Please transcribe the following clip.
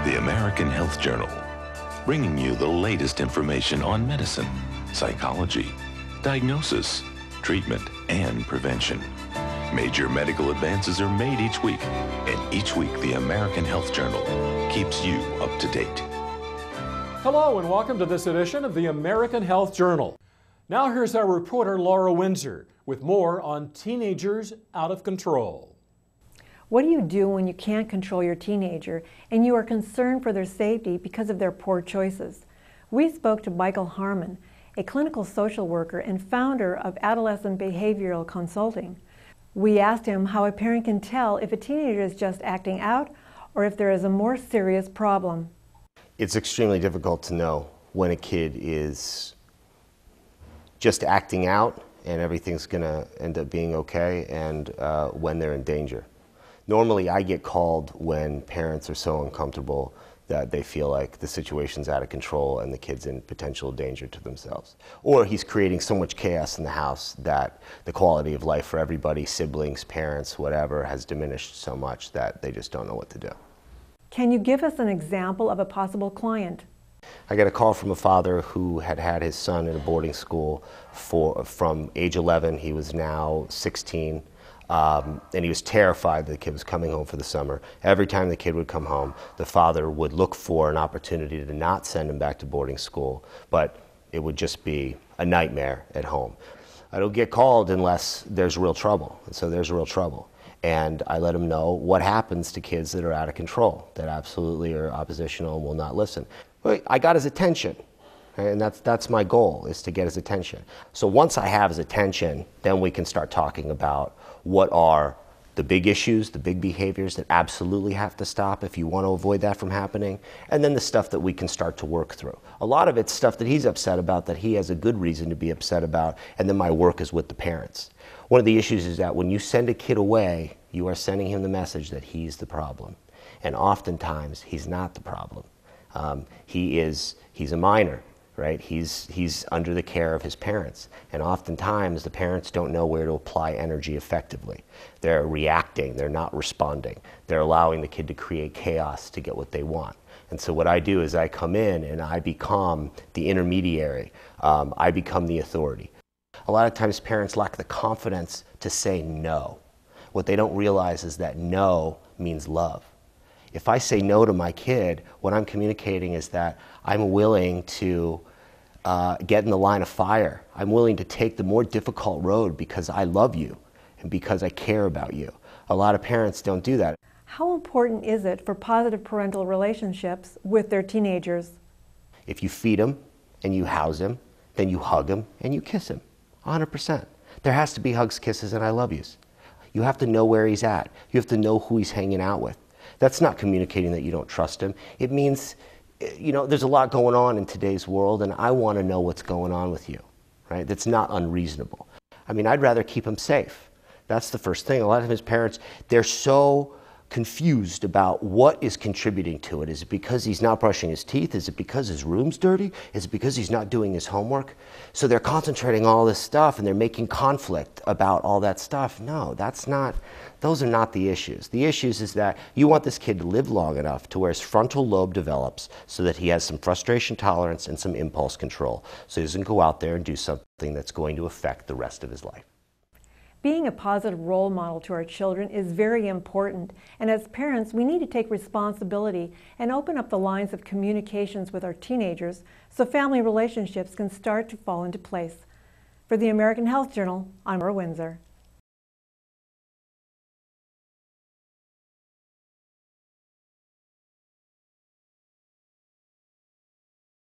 The American Health Journal, bringing you the latest information on medicine, psychology, diagnosis, treatment, and prevention. Major medical advances are made each week, and each week the American Health Journal keeps you up to date. Hello and welcome to this edition of the American Health Journal. Now here's our reporter Laura Windsor with more on teenagers out of control. What do you do when you can't control your teenager and you are concerned for their safety because of their poor choices? We spoke to Michael Harmann, a clinical social worker and founder of Adolescent Behavioral Consulting. We asked him how a parent can tell if a teenager is just acting out or if there is a more serious problem. It's extremely difficult to know when a kid is just acting out and everything's going to end up being okay, and when they're in danger. Normally, I get called when parents are so uncomfortable that they feel like the situation's out of control and the kid's in potential danger to themselves. Or he's creating so much chaos in the house that the quality of life for everybody, siblings, parents, whatever, has diminished so much that they just don't know what to do. Can you give us an example of a possible client? I got a call from a father who had had his son in a boarding school from age 11. He was now 16. And he was terrified that the kid was coming home for the summer. Every time the kid would come home, the father would look for an opportunity to not send him back to boarding school, but it would just be a nightmare at home. I don't get called unless there's real trouble, and so there's real trouble. And I let him know what happens to kids that are out of control, that absolutely are oppositional and will not listen. But I got his attention. And that's my goal, is to get his attention. So once I have his attention, then we can start talking about what are the big issues, the big behaviors that absolutely have to stop if you want to avoid that from happening, and then the stuff that we can start to work through. A lot of it's stuff that he's upset about, that he has a good reason to be upset about, and then my work is with the parents. One of the issues is that when you send a kid away, you are sending him the message that he's the problem. And oftentimes, he's not the problem. He's a minor. Right? He's under the care of his parents. And oftentimes the parents don't know where to apply energy effectively. They're reacting, they're not responding. They're allowing the kid to create chaos to get what they want. And so what I do is I come in and I become the intermediary. I become the authority. A lot of times parents lack the confidence to say no. What they don't realize is that no means love. If I say no to my kid, what I'm communicating is that I'm willing to get in the line of fire. I'm willing to take the more difficult road because I love you and because I care about you. A lot of parents don't do that. How important is it for positive parental relationships with their teenagers? If you feed him and you house him, then you hug him and you kiss him, 100%. There has to be hugs, kisses, and I love yous. You have to know where he's at. You have to know who he's hanging out with. That's not communicating that you don't trust him. It means, there's a lot going on in today's world, and I want to know what's going on with you, right? That's not unreasonable. I mean, I'd rather keep him safe. That's the first thing. A lot of his parents, they're so confused about what is contributing to it. Is it because he's not brushing his teeth? Is it because his room's dirty? Is it because he's not doing his homework? So they're concentrating all this stuff and they're making conflict about all that stuff. No, those are not the issues. The issues is that you want this kid to live long enough to where his frontal lobe develops so that he has some frustration tolerance and some impulse control, so he doesn't go out there and do something that's going to affect the rest of his life. Being a positive role model to our children is very important, and as parents, we need to take responsibility and open up the lines of communications with our teenagers so family relationships can start to fall into place. For the American Health Journal, I'm Laura Windsor.